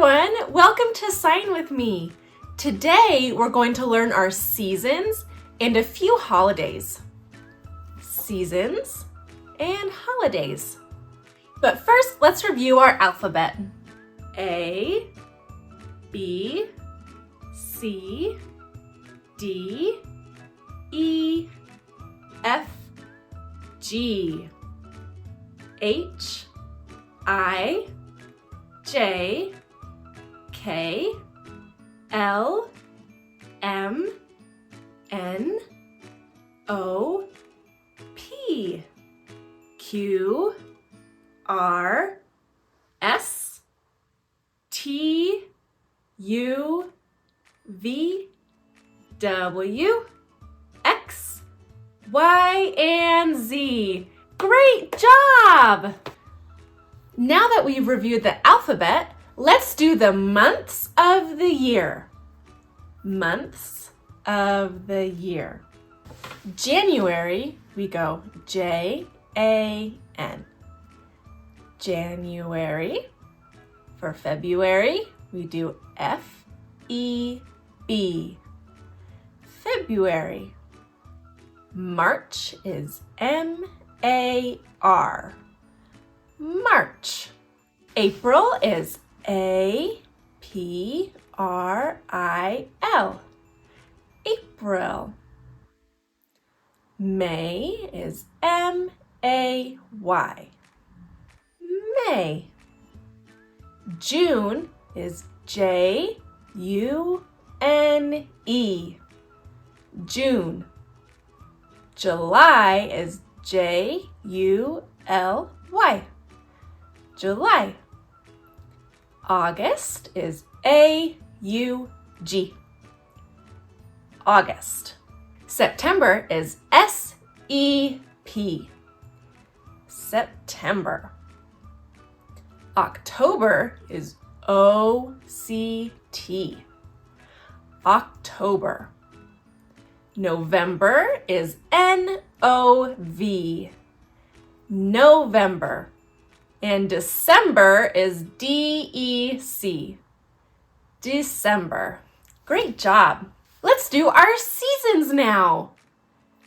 everyone! Welcome to Sign With Me. Today we're going to learn our seasons and a few holidays. Seasons and holidays. But first, let's review our alphabet. A, B, C, D, E, F, G, H, I, J, K, L, M, N, O, P, Q, R, S, T, U, V, W, X, Y, and Z. Great job! Now that we've reviewed the alphabet, let's do the months of the year. Months of the year. January, we go J-A-N. January. For February, we do F-E-B. February. March is M-A-R. March. April is A-P-R-I-L. April. May is M-A-Y. May. June is J-U-N-E. June. July is J-U-L-Y. July. August is A-U-G. August. September is S-E-P. September. October is O-C-T. October. November is N-O-V. November. And December is D-E-C. December. Great job. Let's do our seasons now.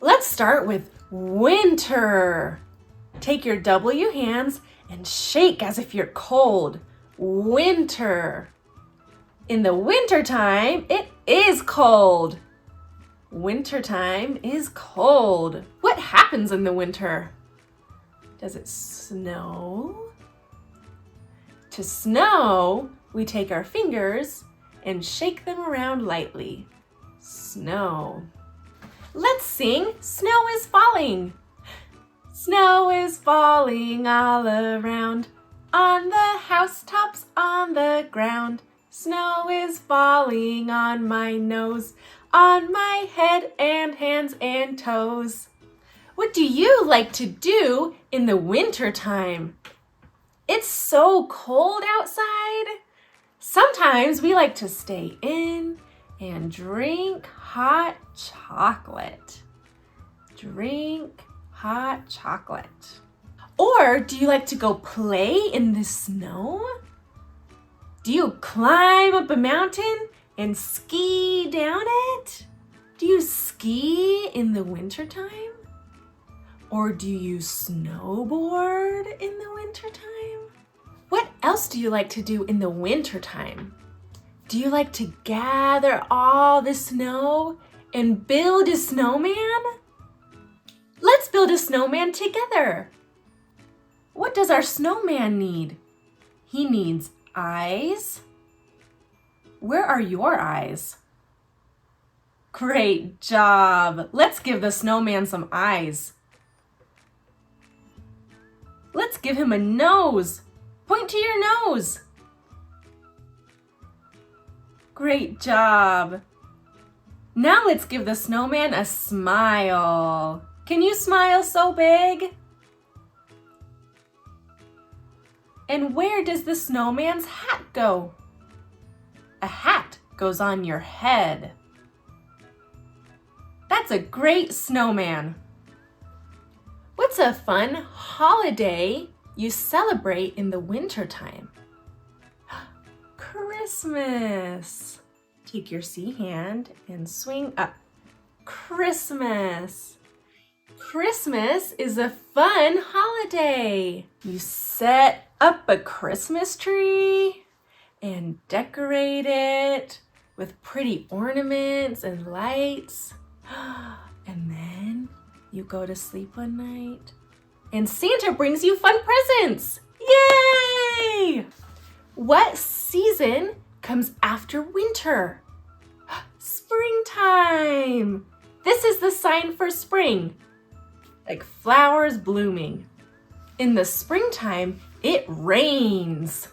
Let's start with winter. Take your W hands and shake as if you're cold. Winter. In the wintertime, it is cold. Wintertime is cold. What happens in the winter? Does it snow? To snow, we take our fingers and shake them around lightly. Snow. Let's sing Snow is Falling. Snow is falling all around, on the housetops, on the ground. Snow is falling on my nose, on my head and hands and toes. What do you like to do in the winter time? It's so cold outside. Sometimes we like to stay in and drink hot chocolate. Drink hot chocolate. Or do you like to go play in the snow? Do you climb up a mountain and ski down it? Do you ski in the wintertime? Or do you snowboard in the wintertime? What else do you like to do in the wintertime? Do you like to gather all the snow and build a snowman? Let's build a snowman together. What does our snowman need? He needs eyes. Where are your eyes? Great job. Let's give the snowman some eyes. Let's give him a nose. Point to your nose. Great job. Now let's give the snowman a smile. Can you smile so big? And where does the snowman's hat go? A hat goes on your head. That's a great snowman. What's a fun holiday you celebrate in the wintertime? Christmas. Take your C hand and swing up. Christmas. Christmas is a fun holiday. You set up a Christmas tree and decorate it with pretty ornaments and lights. And then you go to sleep one night and Santa brings you fun presents. Yay! What season comes after winter? Springtime. This is the sign for spring, like flowers blooming. In the springtime, it rains.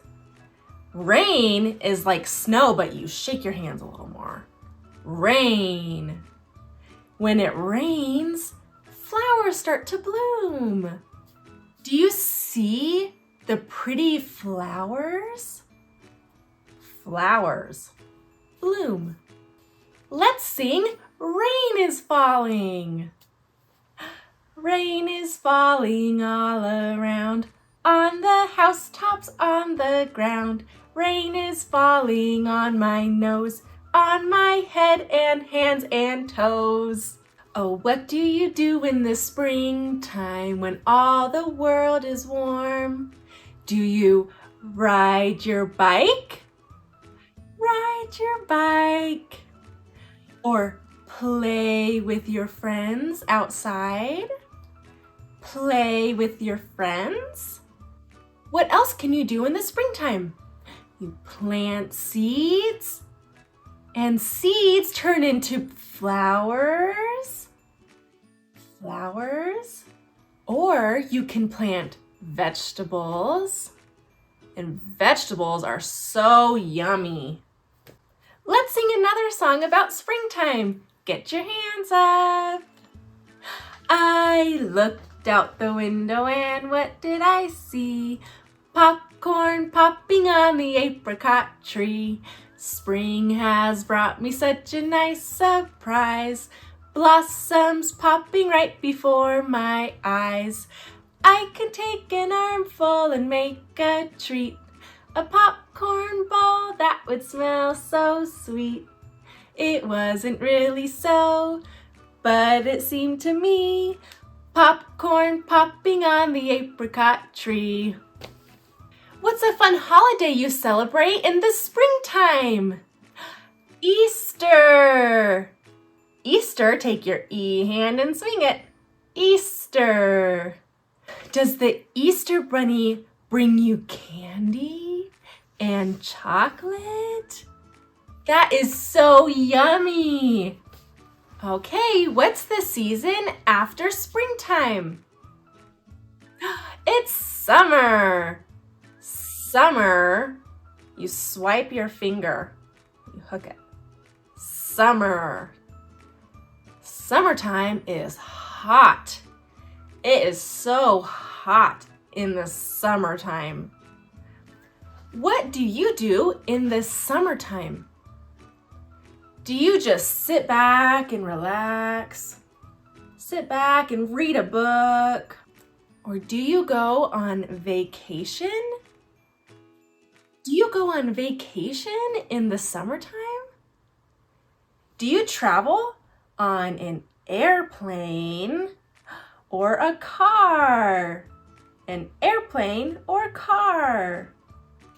Rain is like snow, but you shake your hands a little more. Rain. When it rains, flowers start to bloom. Do you see the pretty flowers? Flowers bloom. Let's sing Rain is Falling. Rain is falling all around, on the housetops, on the ground. Rain is falling on my nose, on my head and hands and toes. Oh, what do you do in the springtime when all the world is warm? Do you ride your bike? Ride your bike. Or play with your friends outside? Play with your friends? What else can you do in the springtime? You plant seeds, and seeds turn into flowers. Flowers. Or you can plant vegetables, and vegetables are so yummy. Let's sing another song about springtime. Get your hands up. I looked out the window and what did I see? Popcorn popping on the apricot tree. Spring has brought me such a nice surprise. Blossoms popping right before my eyes. I can take an armful and make a treat. A popcorn ball that would smell so sweet. It wasn't really so, but it seemed to me. Popcorn popping on the apricot tree. What's a fun holiday you celebrate in the springtime? Easter. Easter, take your E hand and swing it. Easter. Does the Easter Bunny bring you candy and chocolate? That is so yummy. Okay, what's the season after springtime? It's summer. Summer, you swipe your finger, you hook it. Summer. Summertime is hot. It is so hot in the summertime. What do you do in the summertime? Do you just sit back and relax? Sit back and read a book? Or do you go on vacation? Do you go on vacation in the summertime? Do you travel on an airplane or a car? An airplane or car?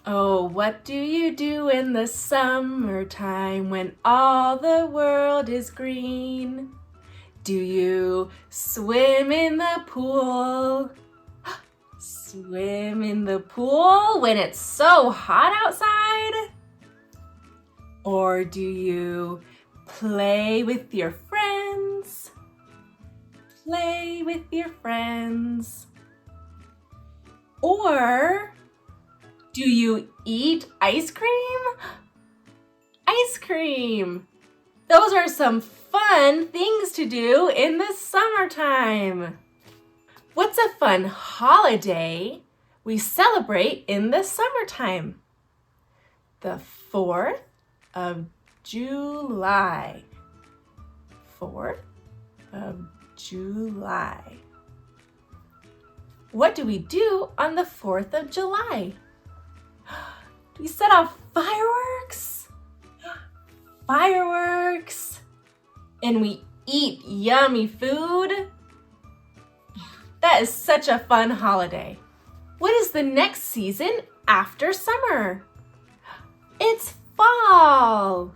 Oh, what do you do in the summertime when all the world is green? Do you swim in the pool? Swim in the pool when it's so hot outside? Or do you play with your friends? Play with your friends. Or do you eat ice cream? Ice cream. Those are some fun things to do in the summertime. What's a fun holiday we celebrate in the summertime? The 4th of July. 4th of July. What do we do on the 4th of July? Do we set off fireworks? fireworks and we eat yummy food. That is such a fun holiday. What is the next season after summer? It's fall.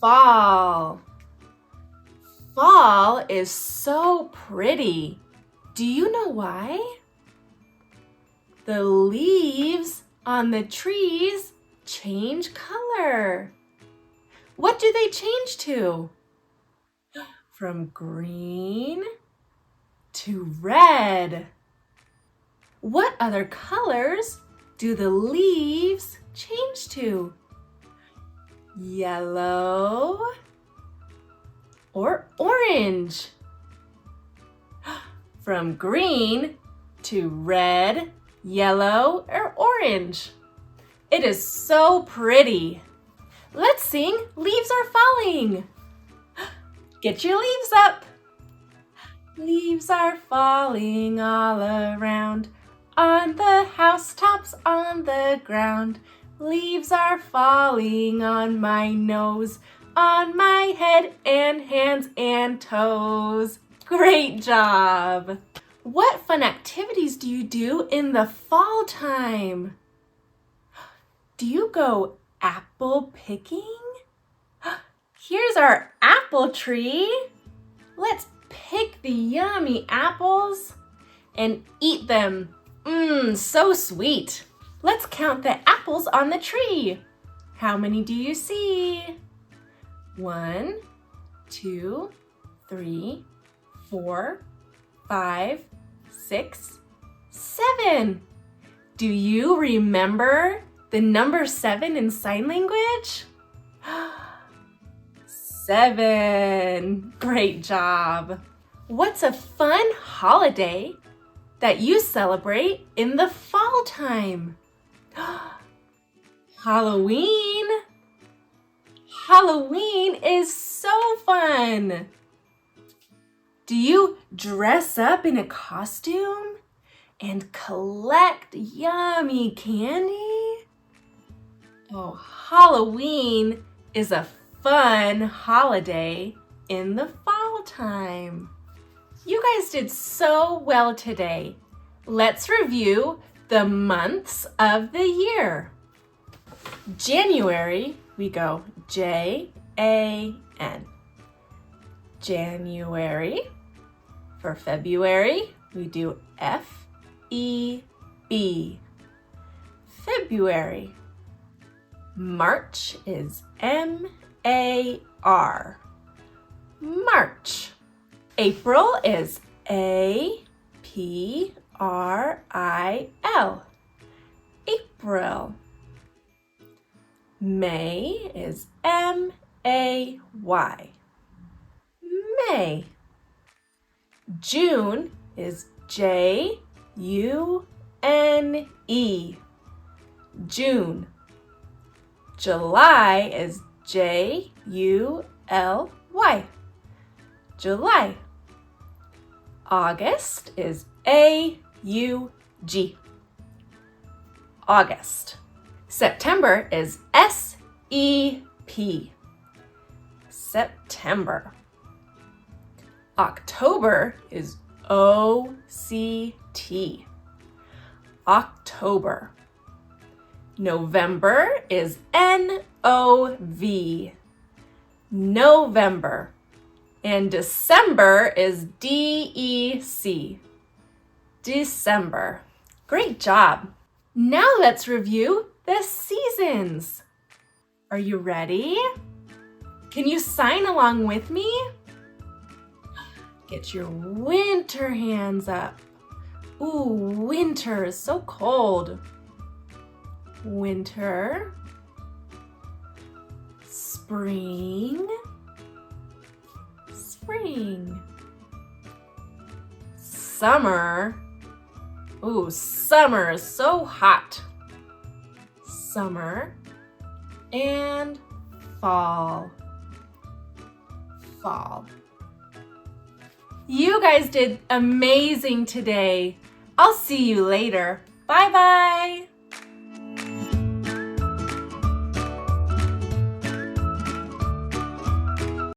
Fall. Fall is so pretty. Do you know why? The leaves on the trees change color. What do they change to? From green to red. What other colors do the leaves change to? Yellow or orange? From green to red, yellow, or orange. It is so pretty. Let's sing Leaves Are Falling. Get your leaves up. Leaves are falling all around, on the housetops, on the ground. Leaves are falling on my nose, on my head and hands and toes. Great job! What fun activities do you do in the fall time? Do you go apple picking? Here's our apple tree. Let's pick the yummy apples and eat them. So sweet. Let's count the apples on the tree. How many do you see? 1, 2, 3, 4, 5, 6, 7. Do you remember the number 7 in sign language? 7. Great job. What's a fun holiday that you celebrate in the fall time? Halloween. Halloween is so fun. Do you dress up in a costume and collect yummy candy? Oh, Halloween is a fun holiday in the fall time. You guys did so well today. Let's review the months of the year. January, we go J-A-N. January. For February, we do F-E-B. February. March is M-A-R. March. April is A-P-R-I-L. April. May is M-A-Y. May. June is J-U-N-E. June. July is J-U-L-Y. July. August is A-U-G. August. September is S-E-P. September. October is O-C-T. October. November is N-O-V. November. And December is D-E-C. December. Great job. Now let's review the seasons. Are you ready? Can you sign along with me? Get your winter hands up. Ooh, winter is so cold. Winter. Spring. Spring. Summer. Ooh, summer is so hot. Summer. And fall. Fall. You guys did amazing today. I'll see you later. Bye-bye.